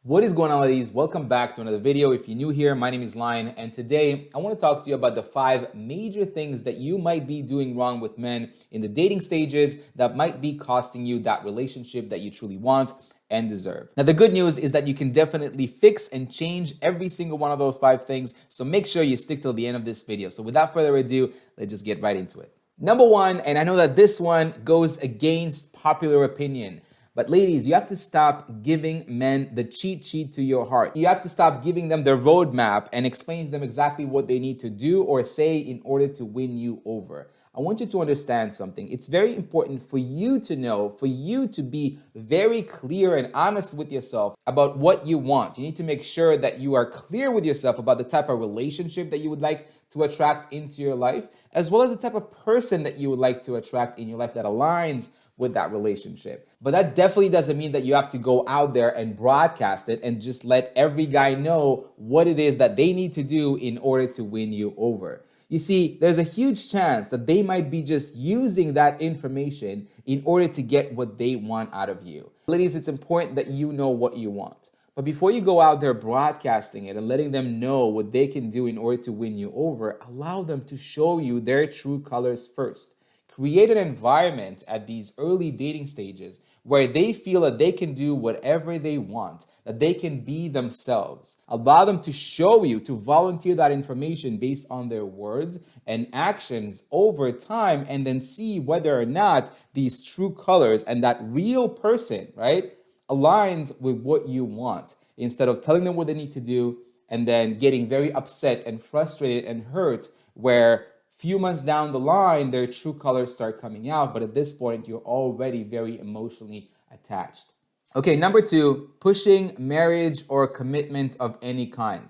What is going on, ladies? Welcome back to another video. If you're new here, my name is Lion, and today I want to talk to you about the 5 major things that you might be doing wrong with men in the dating stages that might be costing you that relationship that you truly want and deserve. Now, the good news is that you can definitely fix and change every single one of those 5 things, so make sure you stick till the end of this video. So without further ado, let's just get right into it. Number 1, and I know that this one goes against popular opinion, but ladies, you have to stop giving men the cheat sheet to your heart. You have to stop giving them their roadmap and explaining to them exactly what they need to do or say in order to win you over. I want you to understand something. It's very important for you to know, for you to be very clear and honest with yourself about what you want. You need to make sure that you are clear with yourself about the type of relationship that you would like to attract into your life, as well as the type of person that you would like to attract in your life that aligns with that relationship. But that definitely doesn't mean that you have to go out there and broadcast it and just let every guy know what it is that they need to do in order to win you over. You see, there's a huge chance that they might be just using that information in order to get what they want out of you. Ladies, it's important that you know what you want. But before you go out there broadcasting it and letting them know what they can do in order to win you over, allow them to show you their true colors first. Create an environment at these early dating stages where they feel that they can do whatever they want, that they can be themselves. Allow them to show you, to volunteer that information based on their words and actions over time, and then see whether or not these true colors and that real person, right, aligns with what you want, instead of telling them what they need to do and then getting very upset and frustrated and hurt where few months down the line, their true colors start coming out, but at this point, you're already very emotionally attached. Okay, number 2, pushing marriage or commitment of any kind.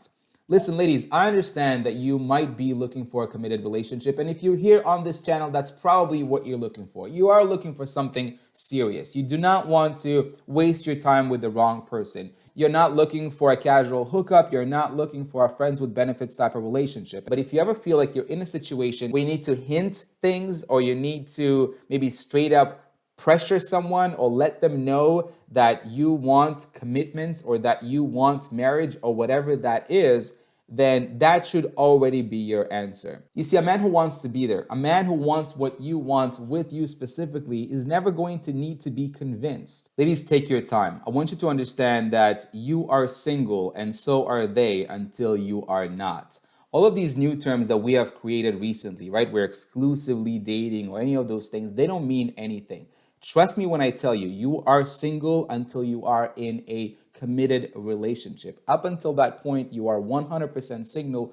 Listen, ladies, I understand that you might be looking for a committed relationship, and if you're here on this channel, that's probably what you're looking for. You are looking for something serious. You do not want to waste your time with the wrong person. You're not looking for a casual hookup. You're not looking for a friends with benefits type of relationship. But if you ever feel like you're in a situation where you need to hint things, or you need to maybe straight up pressure someone or let them know that you want commitment or that you want marriage or whatever that is, then that should already be your answer. You see, a man who wants to be there, a man who wants what you want with you specifically, is never going to need to be convinced. Ladies, take your time. I want you to understand that you are single and so are they until you are not. All of these new terms that we have created recently, right? We're exclusively dating or any of those things, they don't mean anything. Trust me when I tell you, you are single until you are in a committed relationship. Up until that point, you are 100% single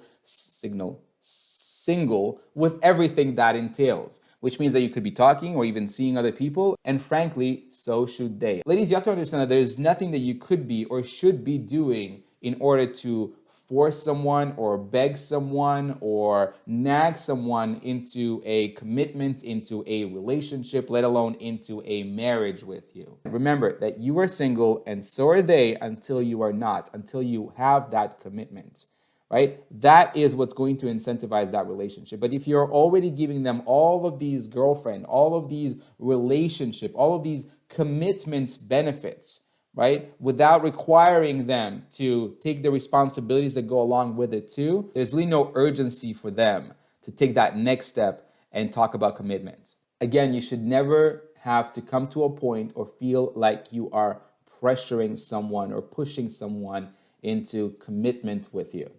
with everything that entails, which means that you could be talking or even seeing other people, and frankly, so should they. Ladies, you have to understand that there's nothing that you could be or should be doing in order to force someone or beg someone or nag someone into a commitment, into a relationship, let alone into a marriage with you. Remember that you are single and so are they until you are not, until you have that commitment, right? That is what's going to incentivize that relationship. But if you're already giving them all of these girlfriend, all of these relationship, all of these commitment benefits, right, without requiring them to take the responsibilities that go along with it too, there's really no urgency for them to take that next step and talk about commitment. Again, you should never have to come to a point or feel like you are pressuring someone or pushing someone into commitment with you.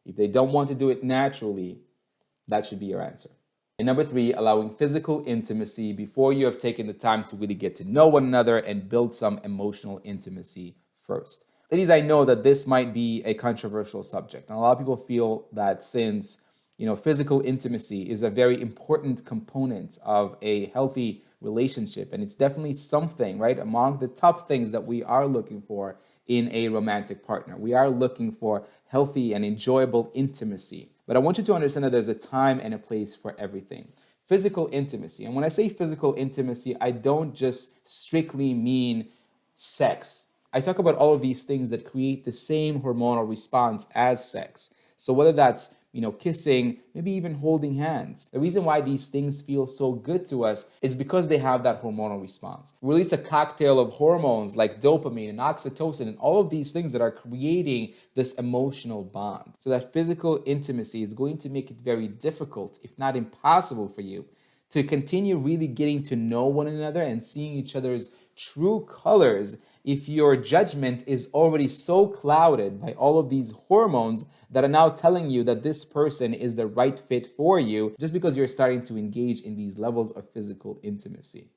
If they don't want to do it naturally, that should be your answer. And number 3, allowing physical intimacy before you have taken the time to really get to know one another and build some emotional intimacy first. Ladies, I know that this might be a controversial subject, and a lot of people feel that since physical intimacy is a very important component of a healthy relationship, and it's definitely something, right, among the top things that we are looking for in a romantic partner. We are looking for healthy and enjoyable intimacy. But I want you to understand that there's a time and a place for everything. Physical intimacy. And when I say physical intimacy, I don't just strictly mean sex. I talk about all of these things that create the same hormonal response as sex. So whether that's kissing, maybe even holding hands. The reason why these things feel so good to us is because they have that hormonal response. Release a cocktail of hormones like dopamine and oxytocin and all of these things that are creating this emotional bond. So that physical intimacy is going to make it very difficult, if not impossible, for you to continue really getting to know one another and seeing each other's true colors if your judgment is already so clouded by all of these hormones that are now telling you that this person is the right fit for you just because you're starting to engage in these levels of physical intimacy.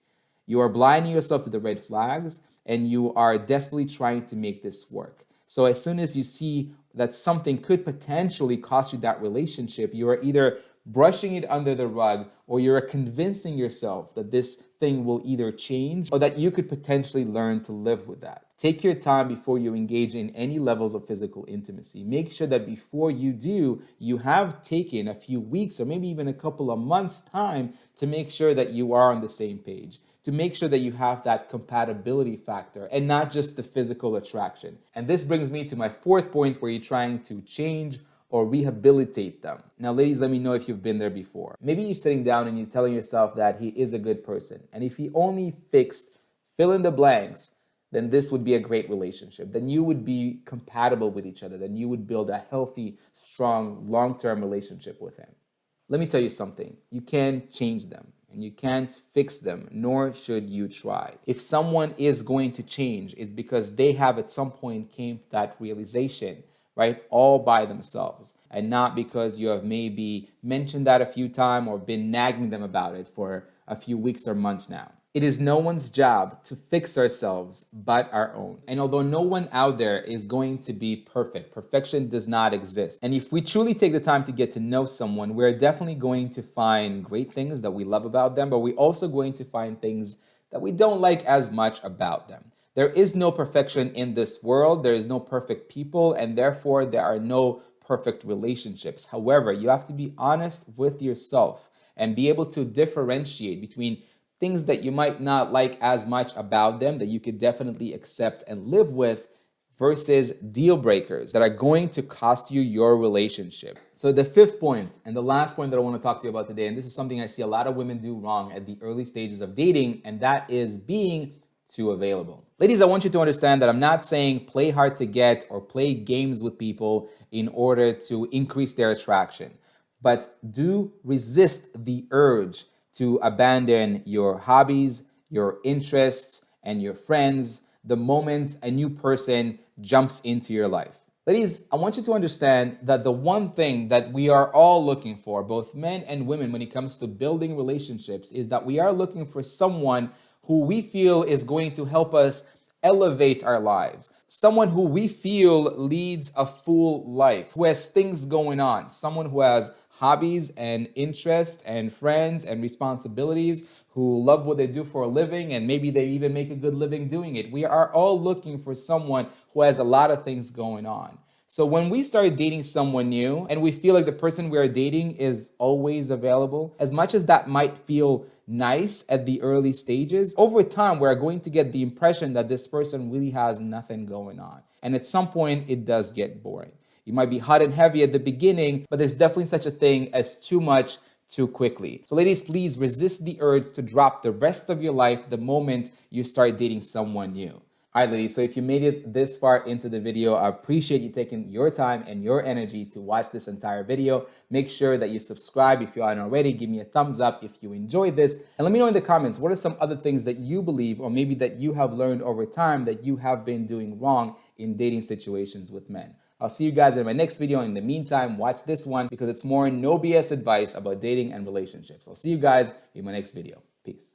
You are blinding yourself to the red flags and you are desperately trying to make this work. So as soon as you see that something could potentially cost you that relationship, you are either brushing it under the rug or you're convincing yourself that this thing will either change or that you could potentially learn to live with that. Take your time before you engage in any levels of physical intimacy. Make sure that before you do, you have taken a few weeks or maybe even a couple of months' time to make sure that you are on the same page, to make sure that you have that compatibility factor and not just the physical attraction. And this brings me to my fourth point where you're trying to change or rehabilitate them. Now, ladies, let me know if you've been there before. Maybe you're sitting down and you're telling yourself that he is a good person. And if he only fixed fill in the blanks, then this would be a great relationship. Then you would be compatible with each other. Then you would build a healthy, strong, long-term relationship with him. Let me tell you something. You can't change them and you can't fix them, nor should you try. If someone is going to change, it's because they have at some point came to that realization, right? All by themselves, and not because you have maybe mentioned that a few times or been nagging them about it for a few weeks or months now. It is no one's job to fix ourselves but our own. And although no one out there is going to be perfect, perfection does not exist. And if we truly take the time to get to know someone, we're definitely going to find great things that we love about them, but we're also going to find things that we don't like as much about them. There is no perfection in this world. There is no perfect people, and therefore there are no perfect relationships. However, you have to be honest with yourself and be able to differentiate between things that you might not like as much about them that you could definitely accept and live with versus deal breakers that are going to cost you your relationship. So the fifth point and the last point that I want to talk to you about today, and this is something I see a lot of women do wrong at the early stages of dating, and that is being too available. Ladies, I want you to understand that I'm not saying play hard to get or play games with people in order to increase their attraction, but do resist the urge to abandon your hobbies, your interests, and your friends the moment a new person jumps into your life. Ladies, I want you to understand that the one thing that we are all looking for, both men and women, when it comes to building relationships, is that we are looking for someone who we feel is going to help us elevate our lives. Someone who we feel leads a full life, who has things going on, someone who has hobbies and interests and friends and responsibilities, who love what they do for a living, and maybe they even make a good living doing it. We are all looking for someone who has a lot of things going on. So when we start dating someone new and we feel like the person we are dating is always available, as much as that might feel nice at the early stages, over time, we're going to get the impression that this person really has nothing going on. And at some point, it does get boring. You might be hot and heavy at the beginning, but there's definitely such a thing as too much too quickly. So ladies, please resist the urge to drop the rest of your life the moment you start dating someone new. All right, ladies, so if you made it this far into the video, I appreciate you taking your time and your energy to watch this entire video. Make sure that you subscribe if you aren't already. Give me a thumbs up if you enjoyed this. And let me know in the comments, what are some other things that you believe or maybe that you have learned over time that you have been doing wrong in dating situations with men. I'll see you guys in my next video. In the meantime, watch this one because it's more no BS advice about dating and relationships. I'll see you guys in my next video. Peace.